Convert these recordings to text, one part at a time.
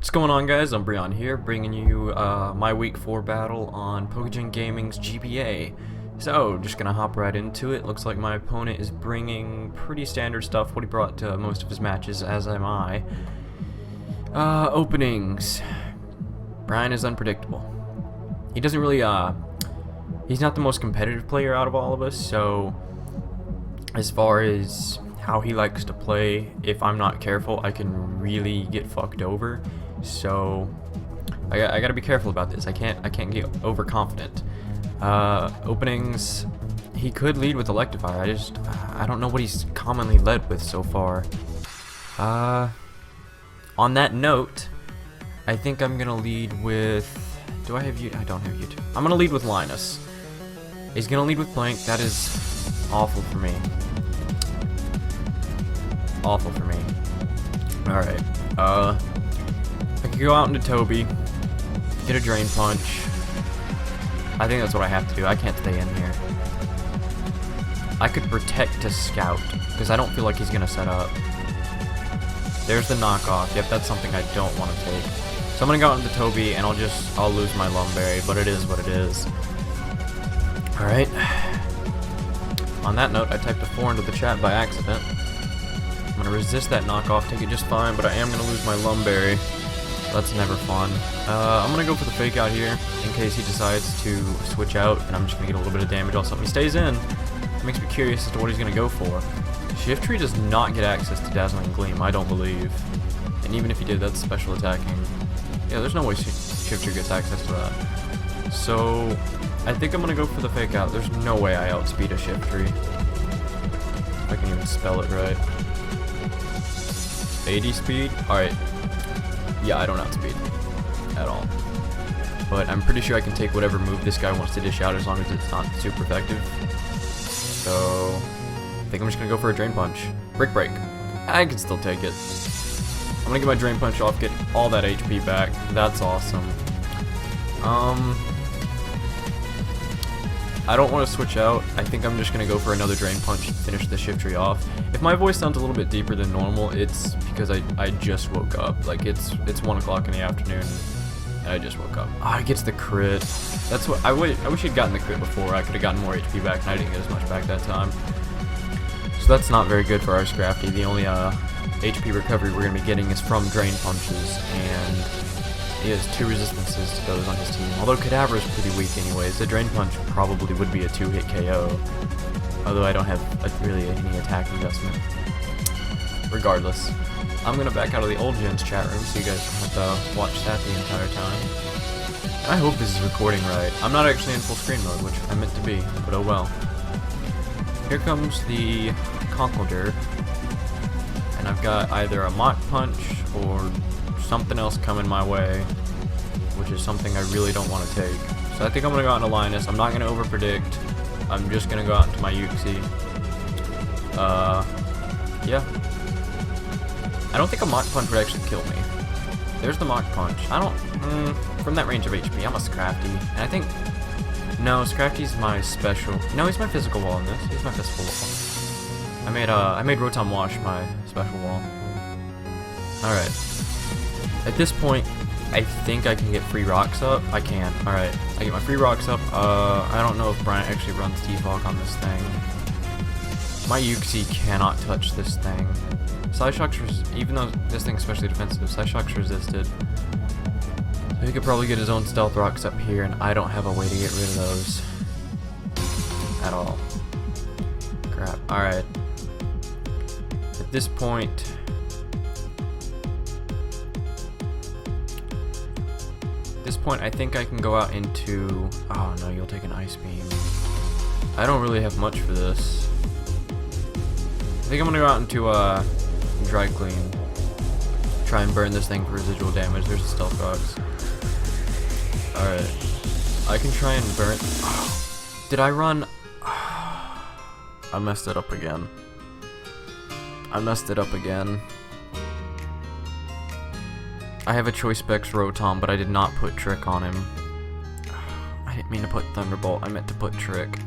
What's going on, guys? I'm Brian here, bringing you my Week 4 battle on Pokégen Gaming's GBA. So, just gonna hop right into it. Looks like my opponent is bringing pretty standard stuff, what he brought to most of his matches, as am I. Openings. Brian is unpredictable. He doesn't really, he's not the most competitive player out of all of us, so as far as how he likes to play, if I'm not careful, I can really get fucked over. So I gotta be careful about this. I can't get overconfident. Openings, he could lead with Electivire. I don't know what he's commonly led with so far. On that note, I think I'm gonna lead with. Do I have you? I don't have you two. I'm gonna lead with Linus. He's gonna lead with Blank. That is awful for me. Awful for me. Alright. I could go out into Toby, get a Drain Punch. I think that's what I have to do. I can't stay in here. I could Protect to Scout, because I don't feel like he's going to set up. There's the knockoff. Yep, that's something I don't want to take. So I'm going to go out into Toby, and I'll lose my Lumberry, but it is what it is. Alright. On that note, I typed a 4 into the chat by accident. I'm going to resist that knockoff, take it just fine, but I am going to lose my Lumberry. That's never fun. I'm going to go for the fake out here, in case he decides to switch out, and I'm just going to get a little bit of damage off something. He stays in. It makes me curious as to what he's going to go for. Shiftry does not get access to Dazzling Gleam, I don't believe. And even if he did, that's special attacking. Yeah, there's no way Shiftry gets access to that. So, I think I'm going to go for the fake out. There's no way I outspeed a Shiftry. If I can even spell it right. 80 speed? Alright. Yeah, I don't outspeed at all. But I'm pretty sure I can take whatever move this guy wants to dish out as long as it's not super effective. So, I think I'm just gonna go for a Drain Punch. Brick Break. I can still take it. I'm gonna get my Drain Punch off, get all that HP back. That's awesome. I don't want to switch out. I think I'm just going to go for another Drain Punch and finish the Shiftry off. If my voice sounds a little bit deeper than normal, it's because I just woke up. Like, it's 1 o'clock in the afternoon, and I just woke up. Ah, he gets the crit. That's what I wish he'd gotten the crit before. I could have gotten more HP back, and I didn't get as much back that time. So that's not very good for our Scrafty. The only HP recovery we're going to be getting is from Drain Punches, and he has 2 resistances to those on his team. Although Kadabra is pretty weak anyways, the Drain Punch probably would be a 2-hit KO. Although I don't have really any attack investment. Regardless, I'm going to back out of the old Gen's chat room so you guys don't have to watch that the entire time. And I hope this is recording right. I'm not actually in full screen mode, which I meant to be, but oh well. Here comes the Conkeldurr. And I've got either a Mach Punch or something else coming my way, which is something I really don't want to take. So I think I'm going to go out into Linus. I'm not going to overpredict. I'm just going to go out into my Uxie. Yeah. I don't think a Mach Punch would actually kill me. There's the Mach Punch. I don't, from that range of HP, I'm a Scrafty. And I think, no, Scrafty's my special, no, he's my physical wall in this. He's my physical wall. I made Rotom Wash my special wall. Alright. At this point, I think I can get free rocks up. I can. Alright. I get my free rocks up. I don't know if Brian actually runs T-Fog on this thing. My Uxie cannot touch this thing. Psyshock's even though this thing's especially defensive, Psyshock's resisted. So he could probably get his own Stealth Rocks up here, and I don't have a way to get rid of those. At all. Crap. Alright. At this point, I think I can go out into. Oh no, you'll take an Ice Beam. I don't really have much for this. I think I'm gonna go out into Dry Clean. Try and burn this thing for residual damage. There's the Stealth Rocks. Alright. I can try and burn. Oh, did I run? I messed it up again. I have a Choice Specs Rotom, but I did not put Trick on him. I didn't mean to put Thunderbolt, I meant to put Trick.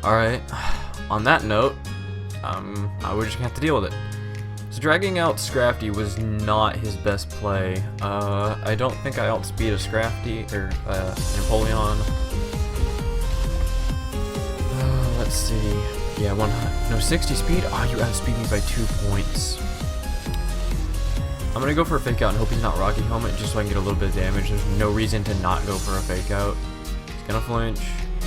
Alright, on that note, we're just gonna have to deal with it. So dragging out Scrafty was not his best play. I don't think I outspeed a Scrafty or Napoleon. Let's see. Yeah, 60 speed. Oh, you outspeed me by 2 points. I'm gonna go for a fake out and hope he's not Rocky Helmet just so I can get a little bit of damage. There's no reason to not go for a fake out. He's gonna flinch.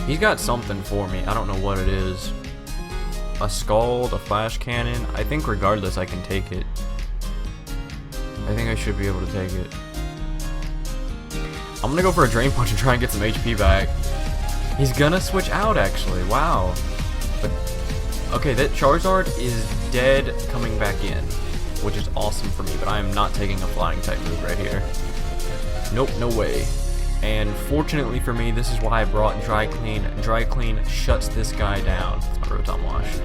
He's got something for me. I don't know what it is. A Scald, a Flash Cannon. I think regardless I can take it. I think I should be able to take it. I'm gonna go for a Drain Punch and try and get some HP back. He's gonna switch out actually. Wow. But okay, that Charizard is dead coming back in, which is awesome for me, but I am not taking a flying type move right here. Nope, no way. And fortunately for me, this is why I brought Dry Clean. Dry Clean shuts this guy down. It's my Rotom Wash.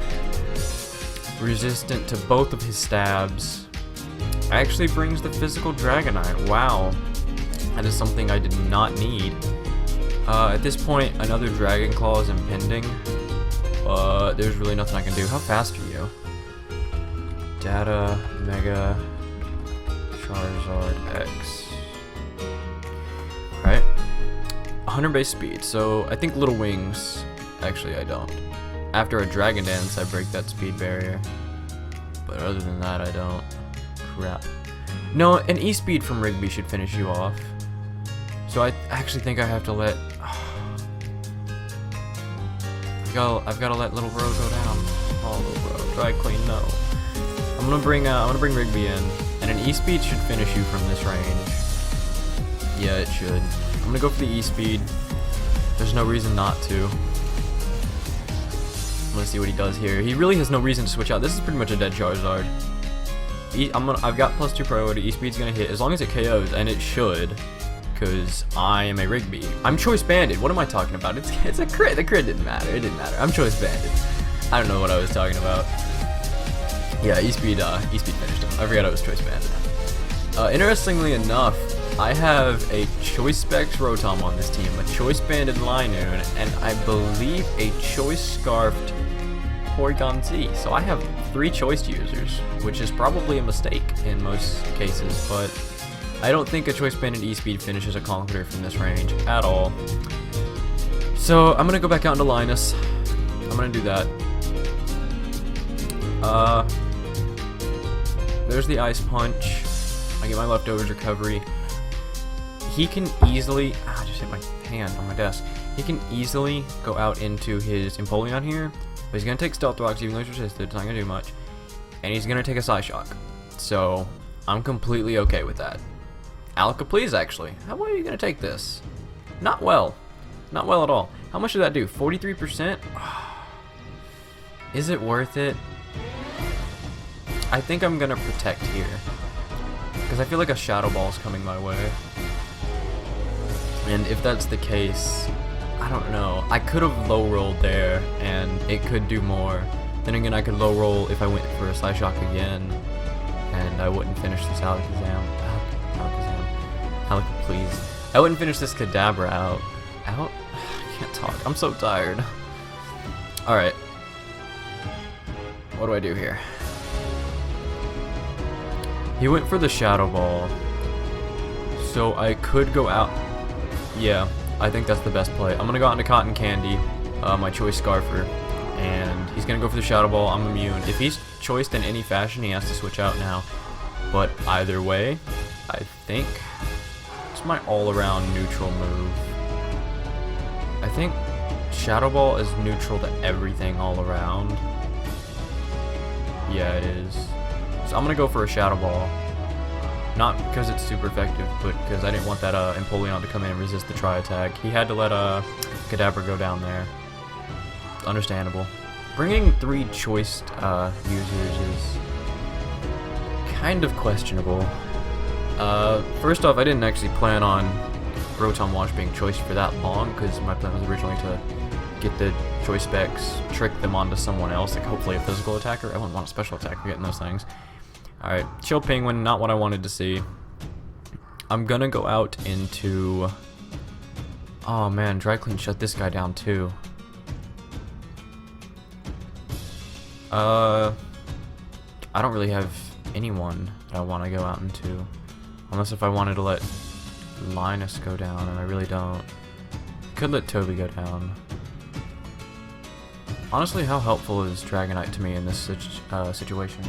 Resistant to both of his stabs. Actually brings the physical Dragonite. Wow. That is something I did not need. At this point, another Dragon Claw is impending. But there's really nothing I can do. How fast are you? Data, Mega, Charizard, X. Alright. 100 base speed, so I think Little Wings. Actually, I don't. After a Dragon Dance, I break that speed barrier. But other than that, I don't. Crap. No, an E-Speed from Rigby should finish you off. So I actually think I have to let... I've got to let Little Bro go down. Oh, Little Bro. Dry Clean, no. I'm gonna bring Rigby in, and an E-Speed should finish you from this range. Yeah, it should. I'm gonna go for the E-Speed. There's no reason not to. I'm gonna see what he does here. He really has no reason to switch out. This is pretty much a dead Charizard. I've got +2 priority. E-Speed's gonna hit as long as it KOs, and it should, because I am a Rigby. I'm Choice Banded. What am I talking about? It's a crit. The crit didn't matter. It didn't matter. I'm Choice Banded. I don't know what I was talking about. Yeah, E-Speed finished him. I forgot I was Choice Banded. Interestingly enough, I have a Choice Specs Rotom on this team, a Choice Banded Linoon, and I believe a Choice Scarfed Porygon Z. So I have 3 Choice users, which is probably a mistake in most cases, but I don't think a Choice Banded E-Speed finishes a Conqueror from this range at all. So I'm gonna go back out into Linus. I'm gonna do that. There's the Ice Punch. I get my leftovers recovery. He can easily... I just hit my hand on my desk. He can easily go out into his Empoleon here, but he's going to take Stealth Rocks even though he's resisted. It's not going to do much. And he's going to take a Psyshock. So, I'm completely okay with that. Alakaplease, actually. How well are you going to take this? Not well. Not well at all. How much did that do? 43%? Is it worth it? I think I'm gonna protect here, because I feel like a Shadow Ball is coming my way. And if that's the case, I don't know. I could have low rolled there, and it could do more. Then again, I could low roll if I went for a Psyshock again, and I wouldn't finish this Alakaplease. I wouldn't finish this Kadabra out. I can't talk. I'm so tired. All right. What do I do here? He went for the Shadow Ball, so I could go out. Yeah, I think that's the best play. I'm gonna go out into Cotton Candy, my Choice Scarfer, and he's gonna go for the Shadow Ball. I'm immune. If he's choiced in any fashion, he has to switch out now. But either way, I think it's my all-around neutral move. I think Shadow Ball is neutral to everything all around. Yeah, it is. So I'm gonna go for a Shadow Ball. Not because it's super effective, but because I didn't want that Empoleon to come in and resist the Tri-Attack. He had to let Kadabra go down there. Understandable. Bringing 3 choiced users is kind of questionable. First off, I didn't actually plan on Rotom Wash being choiced for that long, because my plan was originally to get the Choice Specs, trick them onto someone else, like hopefully a physical attacker. I wouldn't want a special attacker getting those things. Alright, Chill Penguin, not what I wanted to see. I'm gonna go out into... Oh man, Dry Clean shut this guy down too. I don't really have anyone that I want to go out into. Unless if I wanted to let Linus go down, and I really don't. Could let Toby go down. Honestly, how helpful is Dragonite to me in this situation?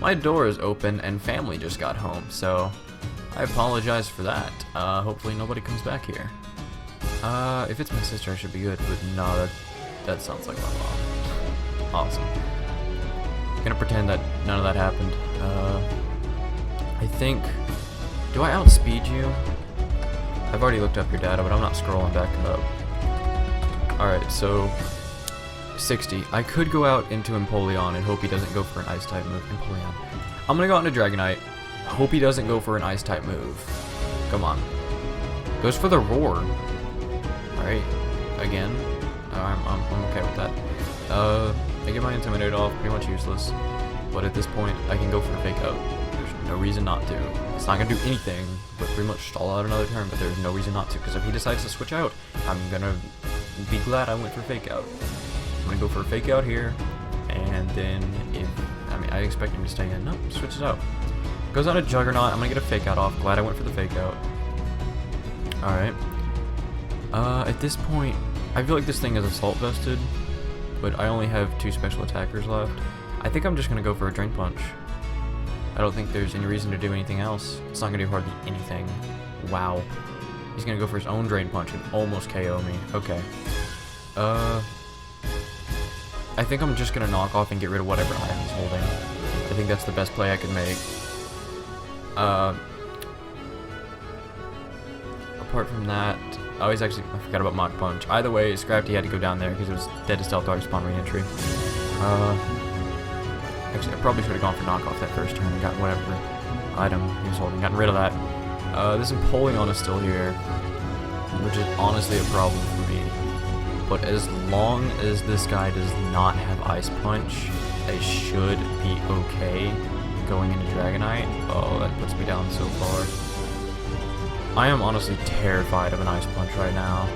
My door is open and family just got home, so I apologize for that. Hopefully nobody comes back here. If it's my sister, I should be good, but no, that sounds like my mom. Awesome. I'm gonna pretend that none of that happened. I think... Do I outspeed you? I've already looked up your data, but I'm not scrolling back up. Alright, so... 60. I could go out into Empoleon and hope he doesn't go for an Ice-type move. Empoleon. I'm gonna go out into Dragonite. Hope he doesn't go for an Ice-type move. Come on. Goes for the Roar. Alright. Again. I'm okay with that. I get my Intimidate off. Pretty much useless. But at this point, I can go for a Fake Out. There's no reason not to. It's not gonna do anything, but pretty much stall out another turn, but there's no reason not to. Because if he decides to switch out, I'm gonna be glad I went for Fake Out. I'm gonna go for a Fake Out here, and then I expect him to stay in. Nope, switches out. Goes on a Juggernaut. I'm gonna get a Fake Out off. Glad I went for the Fake Out. Alright. At this point, I feel like this thing is Assault Vested, but I only have 2 special attackers left. I think I'm just gonna go for a Drain Punch. I don't think there's any reason to do anything else. It's not gonna do hardly anything. Wow. He's gonna go for his own Drain Punch and almost KO me. Okay. I think I'm just gonna knock off and get rid of whatever item he's holding. I think that's the best play I could make. Apart from that, I forgot about Mach Punch. Either way, Scrafty had to go down there because it was dead to Stealth Dart spawn re-entry. Actually, I probably should have gone for knockoff that first turn and got whatever item he was holding. Gotten rid of that. This Empoleon is still here, which is honestly a problem for me. But as long as this guy does not have Ice Punch, I should be okay going into Dragonite. Oh, that puts me down so far. I am honestly terrified of an Ice Punch right now.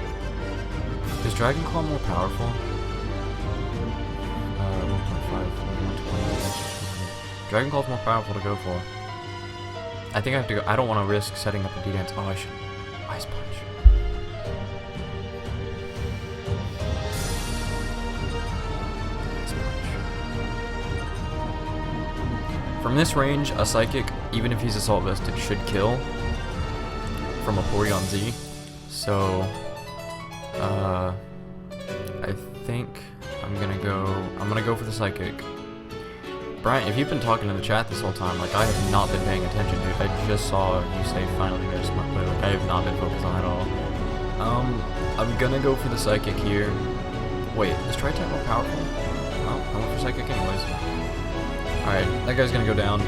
Is Dragon Claw more powerful? 1.5, 120. Dragon Claw's more powerful to go for. I think I have to go. I don't want to risk setting up a D-Dance. Oh, I should. Ice Punch. From this range, a Psychic, even if he's Assault Vested, should kill from a Porygon Z. So, I think I'm gonna go for the Psychic. Brian, if you've been talking in the chat this whole time, like, I have not been paying attention, dude. I just saw you say finally made a smart play. Like, I have not been focused on that at all. I'm gonna go for the Psychic here. Wait, is Tri-Type more powerful? Well, I went for Psychic anyways. Alright, that guy's gonna go down.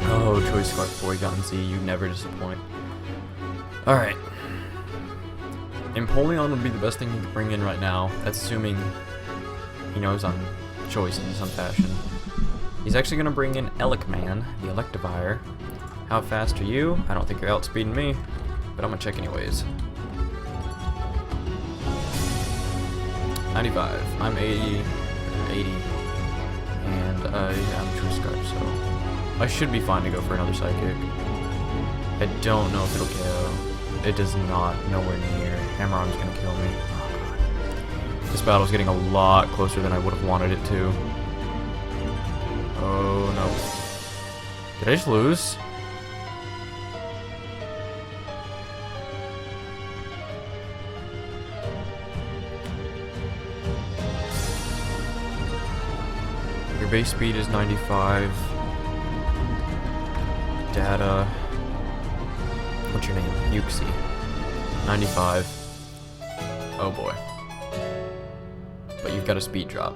Oh, Choice Scarf Porygon Z, you never disappoint. Alright. Empoleon would be the best thing he could bring in right now. That's assuming he knows I'm Choice in some fashion. He's actually gonna bring in Elecman, the Electivire. How fast are you? I don't think you're outspeeding me, but I'm gonna check anyways. 95. I'm 80. And yeah, I'm True Scarf, so I should be fine to go for another Psychic. I don't know if it'll KO. It does not. Nowhere near. Hammer Arm's gonna kill me. Oh god. This battle's getting a lot closer than I would have wanted it to. Oh no. Did I just lose? Your base speed is 95. Data. What's your name? Yuxi. 95. Oh boy. But you've got a speed drop.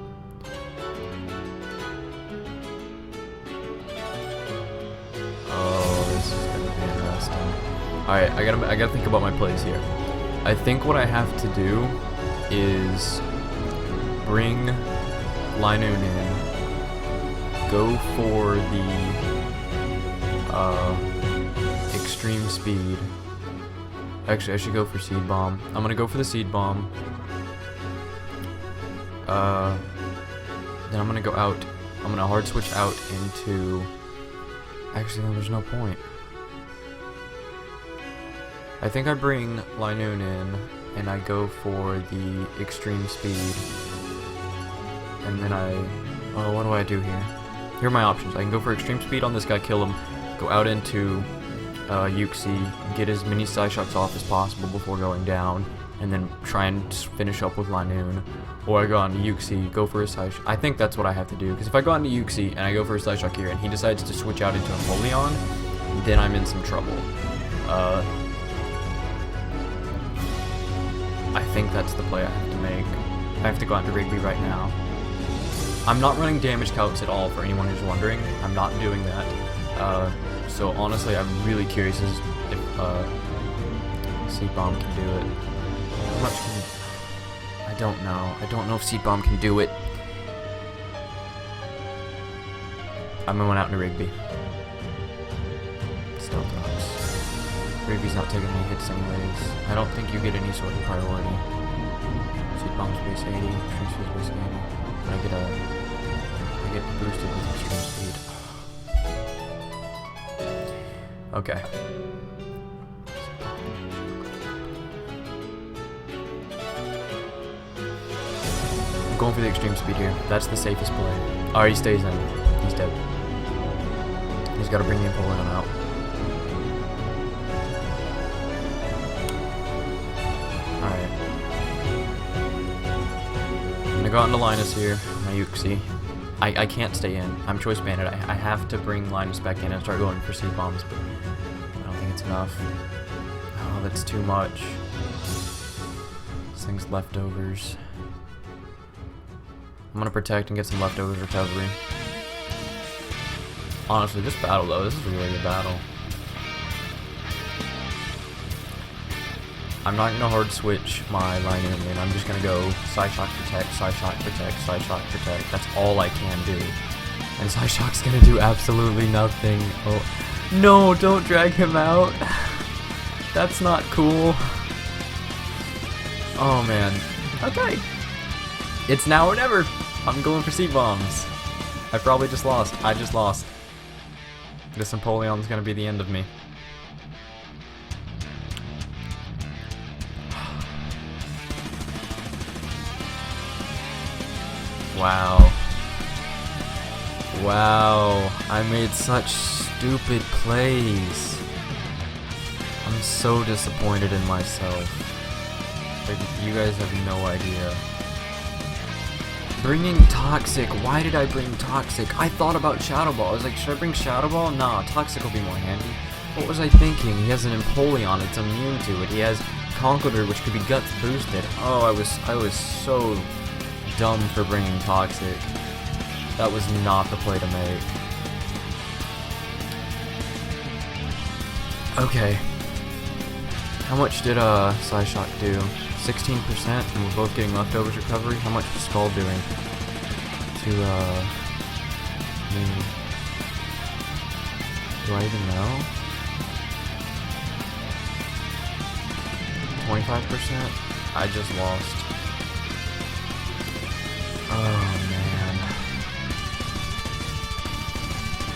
Oh, this is gonna be interesting. Alright, I gotta think about my plays here. I think what I have to do is bring Linoon in. Go for the extreme speed. Actually, I should go for Seed Bomb. I'm gonna go for the Seed Bomb. Then I'm gonna go out. I'm gonna hard switch out into Actually, no, there's no point. I think I bring Linoon in, and I go for the extreme speed. And then oh, what do I do here? Here are my options. I can go for extreme speed on this guy, kill him, go out into Yuxi, get as many side shots off as possible before going down, and then try and finish up with Linoon. Or I go on to Yuxi, go for a side shot. I think that's what I have to do, because if I go on to Yuxi and I go for a side shot here and he decides to switch out into Empoleon, then I'm in some trouble. I think that's the play I have to make. I have to go on to Rigby right now. I'm not running damage calcs at all, for anyone who's wondering. I'm not doing that. So honestly, I'm really curious as if Seed Bomb can do it. How much can... I don't know. I don't know if Seed Bomb can do it. I'm going out into Rigby. Stealth Rocks. Rigby's not taking any hits anyways. I don't think you get any sort of priority. Seed Bomb's base 80, Extreme Speed's base 80. But I get boosted with Extreme Speed. Okay. I'm going for the extreme speed here. That's the safest play. Alright, he stays in. He's dead. He's got to bring the Empoleon out. Alright. I'm gonna go out into Linus here. My Yuxi. I can't stay in. I'm choice banded. I have to bring Linus back in and start going for Seed Bombs, but I don't think it's enough. Oh, that's too much. This thing's leftovers. I'm gonna protect and get some leftovers recovery. Honestly, this battle though, this is a really good battle. I'm not gonna hard switch my Linoon in. I'm just gonna go Side Shock Protect, Side Shock Protect, Side Shock Protect. That's all I can do. And Side Shock's gonna do absolutely nothing. Oh no, don't drag him out. That's not cool. Oh man. Okay. It's now or never. I'm going for Seed Bombs. I probably just lost. I just lost. This Empoleon's gonna be the end of me. Wow. Wow. I made such stupid plays. I'm so disappointed in myself. Like, you guys have no idea. Bringing Toxic. Why did I bring Toxic? I thought about Shadow Ball. I was like, should I bring Shadow Ball? Nah, Toxic will be more handy. What was I thinking? He has an Empoleon. It's immune to it. He has Conqueror, which could be Guts boosted. Oh, I was so dumb for bringing Toxic. That was not the play to make. Okay. How much did Psyshock do? 16%, and we're both getting leftovers recovery. How much was Skull doing to me? Do I even know? 25%? I just lost. Oh man.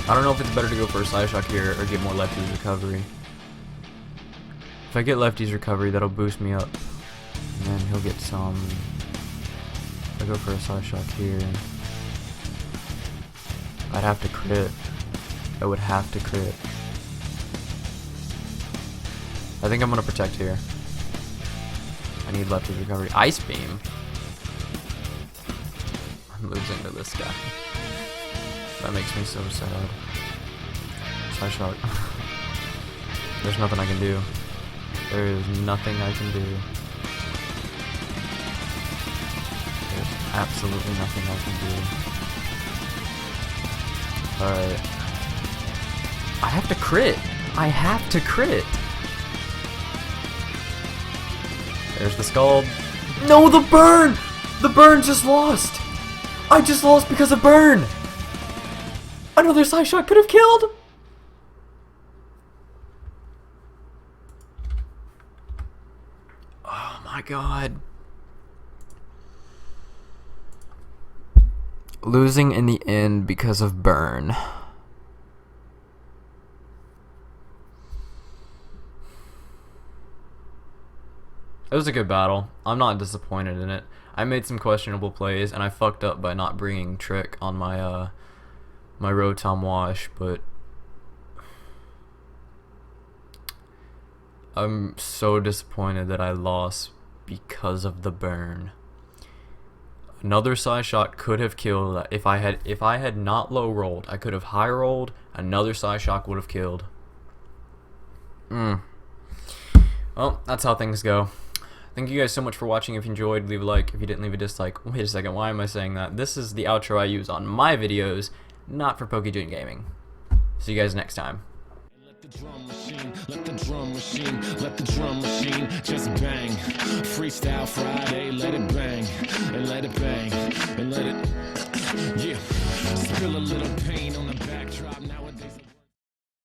I don't know if it's better to go for a Psyshock here or get more Lefty's recovery. If I get Lefty's recovery, that'll boost me up. And then he'll get some. I'll go for a Psyshock here. I'd have to crit. I would have to crit. I think I'm gonna protect here. I need Lefty's recovery. Ice Beam. I'm losing to this guy. That makes me so sad. Psyshock. There's nothing I can do. There is nothing I can do. There's absolutely nothing I can do. Alright. I have to crit! I have to crit! There's the Scald. No, the burn! The burn just lost! I just lost because of burn! Another Psyshock could have killed! Oh my god. Losing in the end because of burn. It was a good battle. I'm not disappointed in it. I made some questionable plays, and I fucked up by not bringing Trick on my my Rotom Wash, but I'm so disappointed that I lost because of the burn. Another side shot could have killed that. If I had not low rolled, I could have high rolled. Another side shock would have killed. Well, that's how things go. Thank you guys so much for watching. If you enjoyed, leave a like. If you didn't, leave a dislike. Wait a second, why am I saying that? This is the outro I use on my videos, not for PokeJun Gaming. See you guys next time. Let the drum machine, let the drum machine, let the drum machine just bang. Freestyle Friday, let it bang, and let it bang, and let it, yeah. Spill a little pain on the backtrack.